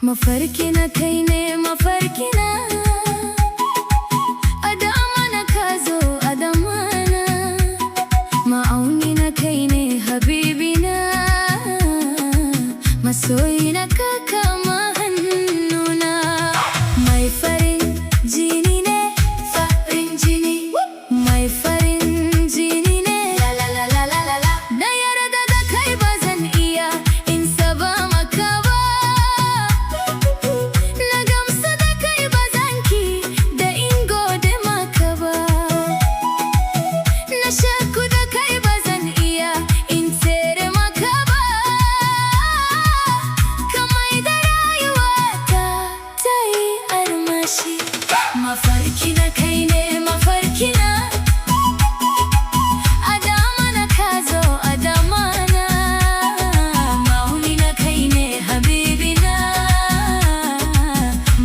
Mafarkina kai ne mafarkina, a dama na ka zo a damana. Ma'aunina kai ne habibina, masoyina ka kama hannuna. Mai farin jini ne, farin jini, mai farin jini ne. La la la la la la. Na yarda da kai ba zan iya in saba maka ba. Na gamsu da kai ba zan ki da in gode maka ba. Na shaku da kai ba zan iya in tsere maka ba. Ka mai da rayuwata ta yi armashi. Mafarkina kai ne mafarkina, a damana ka zo a damana. Ma'aunina kai ne habibina,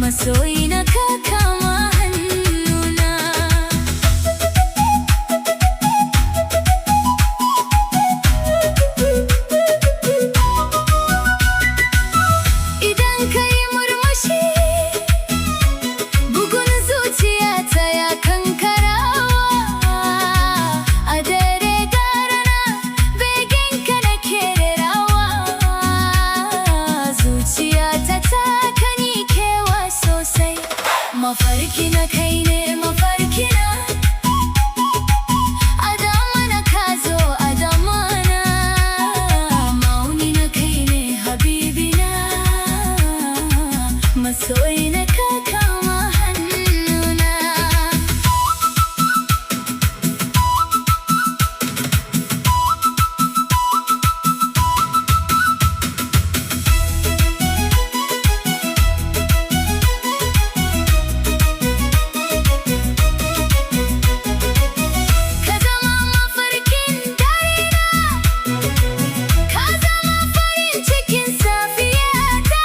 masoyina ka kama hannuna. Idan ka yi murmushi, bugun zuciyata ya kankarawa. A dare da rana beginka nake rerawa. Zuciyata ta kani kewa sosai. Mafarkina kai ne mafarkina, a damana ka zo a damana. Ma'aunina kai ne habibina, masoyina ka kama hannuna. Ka zama mafarkin darena, ka zama farin cikin safiyata.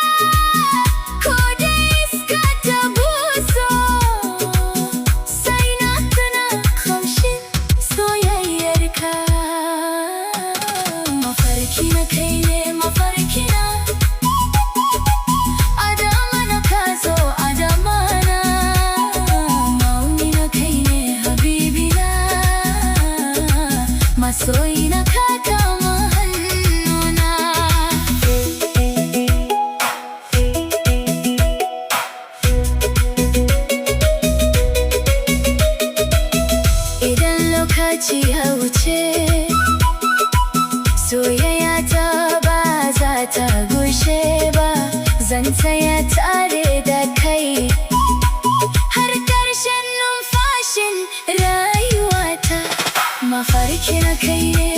Ko da iska ta buso, sai na tuna kamshin soyayyarka. Mafarkina kai ne mafarkina, a damana ka zo a damana. Ma'aunina kai ne habibina, masoyina ka kama hannuna. Idan lokaci ya wuce, soyayya ta ba za ta gushe ba. Zan tsaya tare da kai har ƙarshen numfashin rayuwata. Mafarkina kai ne